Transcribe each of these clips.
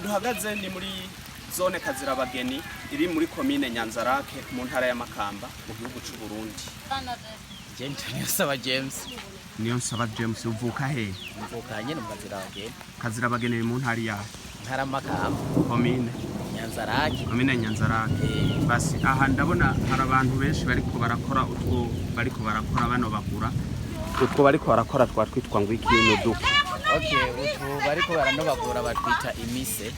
duhagaze ni muri zone Kazirabageni iri muri commune Nyanzarake mu ntara ya Makamba mu gihugu cy'u Burundi. Niyonsaba James uvuka he? Mvuka nyine mu Kazirabageni. Kazirabageni mu ntara ya ntara Makamba commune Nyanzarake. Commune Nyanzarake. Basi aha ndabona hari abantu benshi bariko barakora utwo bariko barakora bano bagura. Utwo bariko barakora twitwa ngo iki n'uduka. Okay, utwo bariko baranobagura batwita imise.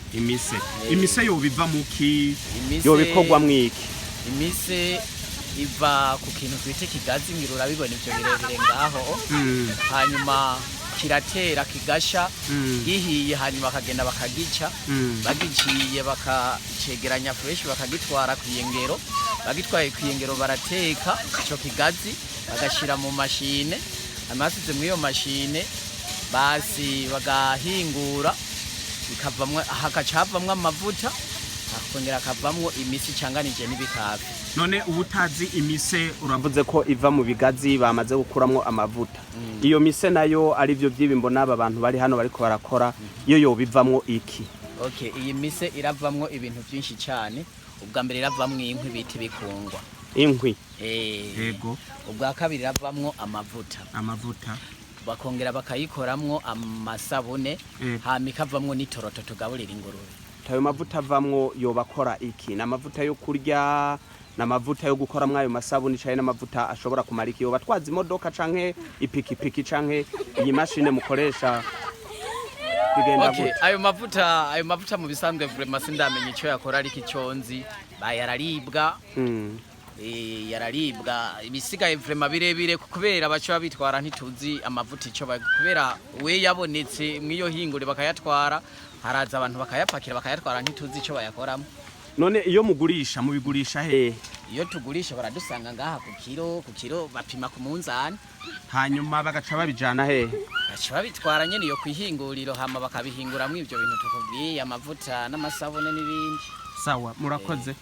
Imise yo biva muki? Yo bikogwa mwiki? Imise iva ku kintu twite kigazi ngirura bibona ivyo birebire ngaho. Hanyuma kiratera kigasha gihiye hanyuma bakagenda bakagica bagiciye bakacegeranya fresh bakagitwara kwiyengero bagitwaye kwiyengero barateka ico kigazi bagashira mu mashine amasize mu iyo mashine basi bagahingura bikavamwe hakacavamwe amavuta akongera akavamwe imisi canganije n'ibikafi. None ubutazi imise uravuze ko iva mu bigazi bamaze gukuramwo amavuta. Iyo mise nayo ari byo byibimbo n'aba bantu bari hano bariko barakora iyo yo bivamwo iki? Okay, iyi mise iravamwo ibintu byinshi cyane. Ubwa mbere iravamwo inkwi biti bikungwa. Inkwi? Yego. Ubwa kabiri iravamwo amavuta. Bakongera bakayikoramwo amasabune hama ikavamwo n'itoroto tugaburira ingurube. Tayo mavuta avamwo yo bakora iki? N'amavuta yo kurya, n'amavuta yo gukora mwayo masabuni cyane n'amavuta ashobora kumara iki? Yo batwaza imodoka canke ipikipiki canke iyi mashine mukoresha bigenda gute? Ayo mavuta mu bisanzwe vraiment sindamenye ico yakora ari kiconzi bayararibwa. Yararibwa ibisigaye vraiment birebire kubera bacho bitwara ntituzi amavuta ico kubera we yabonetse mwiyo hingure bakayatwara haraza abantu bakayapakira bakayatwara ntituzi ico bayakoramo. None iyo mugurisha mubigurisha he? Iyo tugurisha baradusanga ngaha ku kiro bapima ku munzani hanyuma bagaca babijana he? Baca babitwara nyene iyo kwihinguriro hama bakabihinguramwe ivyo bintu tukubwiye amavuta n'amasabune n'ibindi. Sawa murakoze.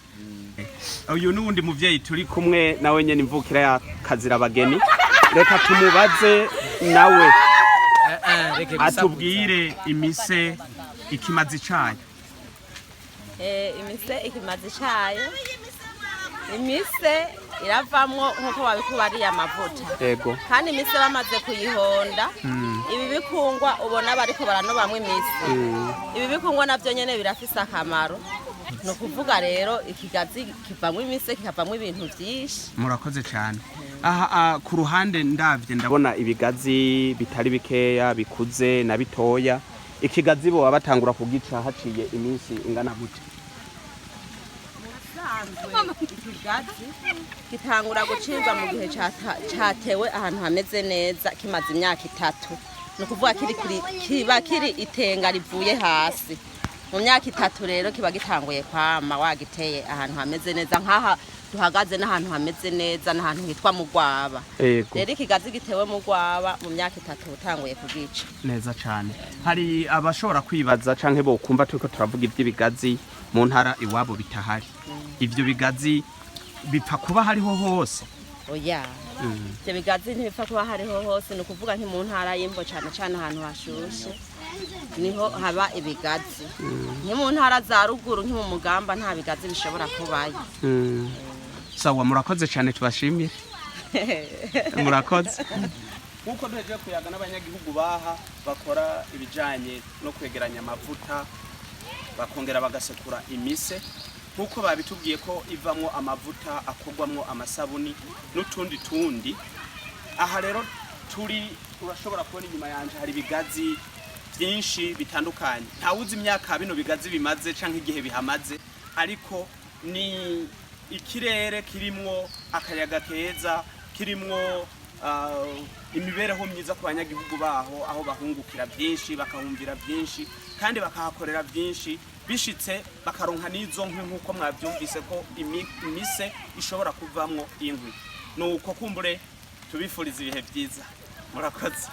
Uyu nundi muvyeyi turi kumwe nawe nyene imvukira ya Kazirabageni. Reka tumubaze nawe atubwire imise ikimazi cayo. Imise ikimazi cayo. Imise iravamwo nkuko babikubariye amavuta. Yego. Kandi imise bamaze kuyihonda. Ibi bikungwa ubona bariko baranobamwe imise. Ibi bikungwa navyo nyene birafise akamaro. No kuvuga rero ikigazi kivamwe imise kikavamwe ibintu byinshi. Murakoze cyane. Aha ku ruhande ndavye ndabona ibigazi bitari bikeya bikuze na bitoya. Ikigazi bo batangura kugica haciye iminsi ingana gute? Ikigazi kitangura gucirwa mu gihe cyatewe ahantu hameze neza kimaze imyaka 3. No kuvuga kiri itenga rivuye hasi. Mu myaka 3 rero kiba gitanguye kwama wagiteye ahantu hameze neza nkaha duhagaze n'ahantu hameze neza n'ahantu hitwa Mugwaba. Rero ikigazi gitewe Mugwaba mu myaka 3 utanguye kugica. Neza cyane. Hari abashobora kwibaza canke bo kumva turiko turavuga iby'ibigazi mu ntara iwabo bitahari. Ivyo bigazi bipfa kuba hariho hose. Oya. Ivyo bigazi ntibipfa kuba hariho hose no kuvuga nki mu ntara y'imbo cyane ahantu hashushe. Niho haba ibigazi. Ni mu ntara za ruguru nki mu Mugamba nta bigazi bishobora kubayo. Sawa murakoze cyane tubashimire. Murakoze. Nkuko duheje kuyaga n'abanyagihugu baha bakora ibijanye no kwegeranya amavuta bakongera bagasekura imise nkuko babitubwiye ko ivamwo amavuta akogwamwo amasabuni n'utundi. Aha rero urashobora kubona inyuma yanje hari ibigazi byinshi bitandukanye. Ntawuzi imyaka bino bigazi bimaze canke igihe bihamaze ariko ni ikirere kirimwo akayaga keza kirimwo imibereho myiza ku banyagihugu baho aho bahungukira byinshi bakahumvira byinshi kandi bakahakorera byinshi bishitse bakaronka n'izo nkwi nkuko mwabyumvise ko imise ishobora kuvamwo inkwi. Nuko kumbure tubifuriza ibihe byiza. Murakoze.